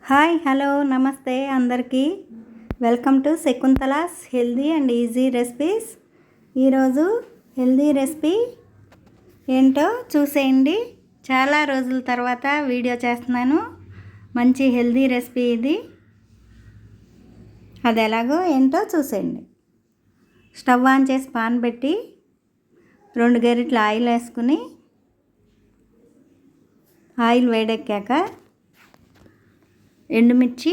Hi hello నమస్తే అందరికీ welcome to Shakuntala's healthy and easy recipes. ఈరోజు హెల్దీ రెసిపీ ఏంటో చూసేయండి. చాలా రోజుల తర్వాత వీడియో చేస్తున్నాను. మంచి హెల్దీ రెసిపీ ఇది. అది ఎలాగో ఏంటో చూసేయండి. స్టవ్ ఆన్ చేసి పాన్ పెట్టి 2 గరిటెలు ఆయిల్ వేసుకుని ఆయిల్ వేడెక్కాక ఎండుమిర్చి,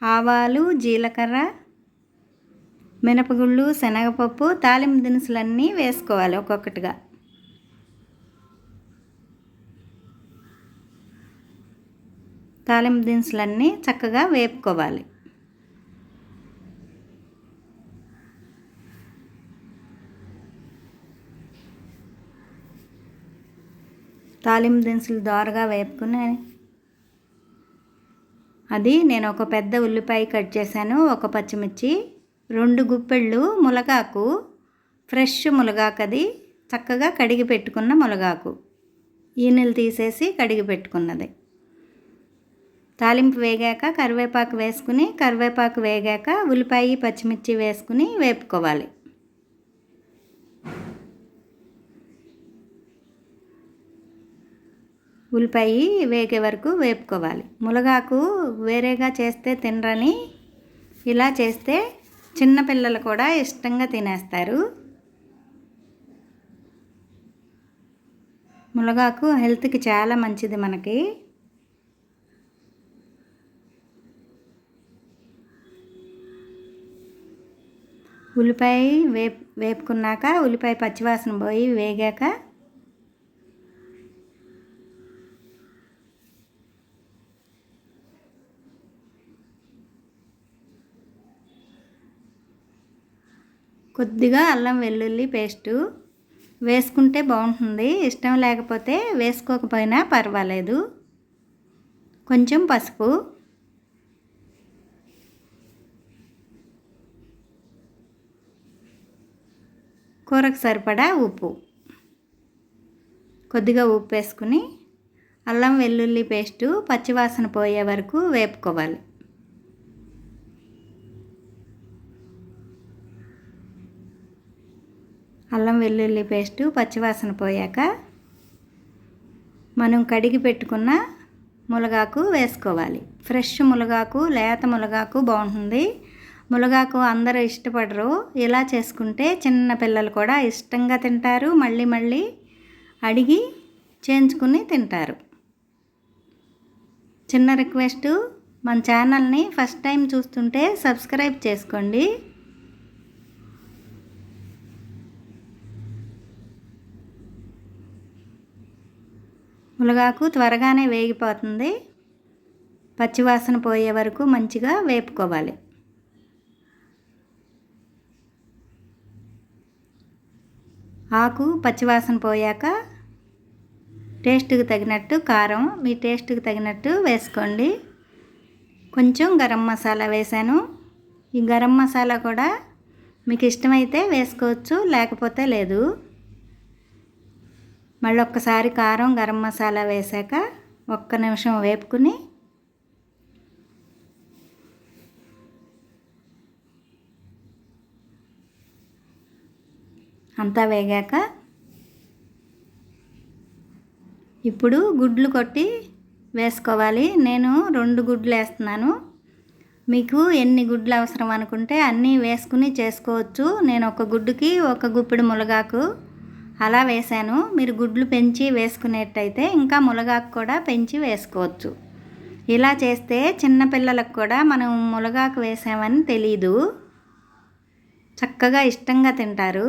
ఆవాలు, జీలకర్ర, మినపగుళ్ళు, శనగపప్పు, తాలింపు దినుసులన్నీ వేసుకోవాలి ఒక్కొక్కటిగా. తాలింపు దినుసులన్నీ చక్కగా వేపుకోవాలి. తాలింపు దినుసులు దోరగా వేపుకుని అది నేను ఒక పెద్ద ఉల్లిపాయ కట్ చేశాను, ఒక పచ్చిమిర్చి, 2 గుప్పెళ్ళు ములగాకు, ఫ్రెష్ ములగాకు, అది చక్కగా కడిగి పెట్టుకున్న ములగాకు, ఈనెలు తీసేసి కడిగి పెట్టుకున్నది. తాలింపు వేగాక కరివేపాకు వేసుకుని, కరివేపాకు వేగాక ఉల్లిపాయ పచ్చిమిర్చి వేసుకుని వేపుకోవాలి. ఉల్లిపాయ వేగే వరకు వేపుకోవాలి. ములగాకు వేరేగా చేస్తే తినరని ఇలా చేస్తే చిన్నపిల్లలు కూడా ఇష్టంగా తినేస్తారు. ములగాకు హెల్త్కి చాలా మంచిది మనకి. ఉల్లిపాయ వేపుకున్నాక ఉల్లిపాయ పచ్చివాసన పోయి వేగాక కొద్దిగా అల్లం వెల్లుల్లి పేస్టు వేసుకుంటే బాగుంటుంది. ఇష్టం లేకపోతే వేసుకోకపోయినా పర్వాలేదు. కొంచెం పసుపు, కూరకు సరిపడా ఉప్పు, కొద్దిగా ఉప్పు వేసుకుని అల్లం వెల్లుల్లి పేస్టు పచ్చివాసన పోయే వరకు వేపుకోవాలి. అల్లం వెల్లుల్లి పేస్టు పచ్చివాసన పోయాక మనం కడిగి పెట్టుకున్న ములగాకు వేసుకోవాలి. ఫ్రెష్ ములగాకు, లేత ములగాకు బాగుంటుంది. ములగాకు అందరూ ఇష్టపడరు. ఇలా చేసుకుంటే చిన్న పిల్లలు కూడా ఇష్టంగా తింటారు. మళ్ళీ మళ్ళీ అడిగి చేయించుకుని తింటారు. చిన్న రిక్వెస్టు, మన ఛానల్ని ఫస్ట్ టైం చూస్తుంటే సబ్స్క్రైబ్ చేసుకోండి. ములగాకు త్వరగానే వేగిపోతుంది. పచ్చివాసన పోయే వరకు మంచిగా వేపుకోవాలి. ఆకు పచ్చివాసన పోయాక టేస్ట్కి తగినట్టు కారం మీ టేస్ట్కి తగినట్టు వేసుకోండి. కొంచెం గరం మసాలా వేసాను. ఈ గరం మసాలా కూడా మీకు ఇష్టమైతే వేసుకోవచ్చు, లేకపోతే లేదు. మళ్ళీ ఒక్కసారి కారం, గరం మసాలా వేసాక 1 నిమిషం వేపుకుని అంతా వేగాక ఇప్పుడు గుడ్లు కొట్టి వేసుకోవాలి. నేను 2 గుడ్లు వేస్తున్నాను. మీకు ఎన్ని గుడ్లు అవసరం అనుకుంటే అన్నీ వేసుకుని చేసుకోవచ్చు. నేను 1 గుడ్డుకి 1 గుప్పెడు ములగాకు అలా వేసాను. మీరు గుడ్లు పెంచి వేసుకునేట్టయితే ఇంకా ములగాకు కూడా పెంచి వేసుకోవచ్చు. ఇలా చేస్తే చిన్నపిల్లలకు కూడా మనం ములగాకు వేసామని తెలీదు, చక్కగా ఇష్టంగా తింటారు.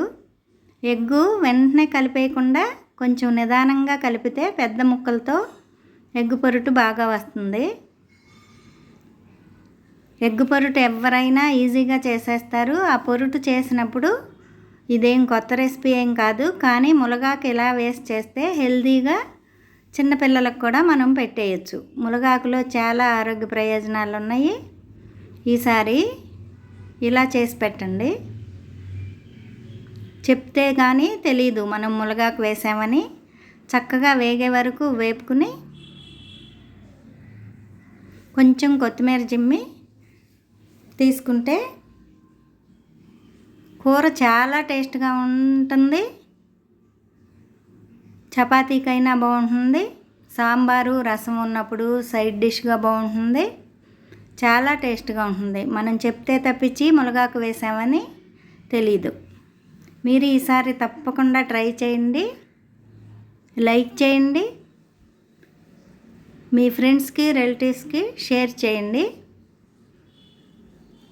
ఎగ్గు వెంటనే కలిపేయకుండా కొంచెం నిదానంగా కలిపితే పెద్ద ముక్కలతో ఎగ్గు పొరుటు బాగా వస్తుంది. ఎగ్గు పొరుటు ఎవరైనా ఈజీగా చేసేస్తారు. ఆ పొరుటు చేసినప్పుడు ఇదేం కొత్త రెసిపీ ఏం కాదు, కానీ ములగాకు ఇలా వేస్ట్ చేస్తే హెల్తీగా చిన్నపిల్లలకు కూడా మనం పెట్టేయచ్చు. ములగాకులో చాలా ఆరోగ్య ప్రయోజనాలు ఉన్నాయి. ఈసారి ఇలా చేసి పెట్టండి. చెప్తే కానీ తెలీదు మనం ములగాకు వేసామని. చక్కగా వేగే వరకు వేపుకుని కొంచెం కొత్తిమీర జిమ్మి తీసుకుంటే కూర చాలా టేస్ట్గా ఉంటుంది. చపాతీకైనా బాగుంటుంది, సాంబారు రసం ఉన్నప్పుడు సైడ్ డిష్గా బాగుంటుంది, చాలా టేస్ట్గా ఉంటుంది. మనం చెప్తే తప్పించి మునగాకు వేసామని తెలీదు. మీరు ఈసారి తప్పకుండా ట్రై చేయండి, లైక్ చేయండి, మీ ఫ్రెండ్స్కి రిలేటివ్స్కి షేర్ చేయండి.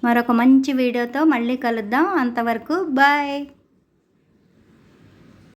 మరొక మంచి వీడియోతో మళ్ళీ కలుద్దాం. అంతవరకు బాయ్.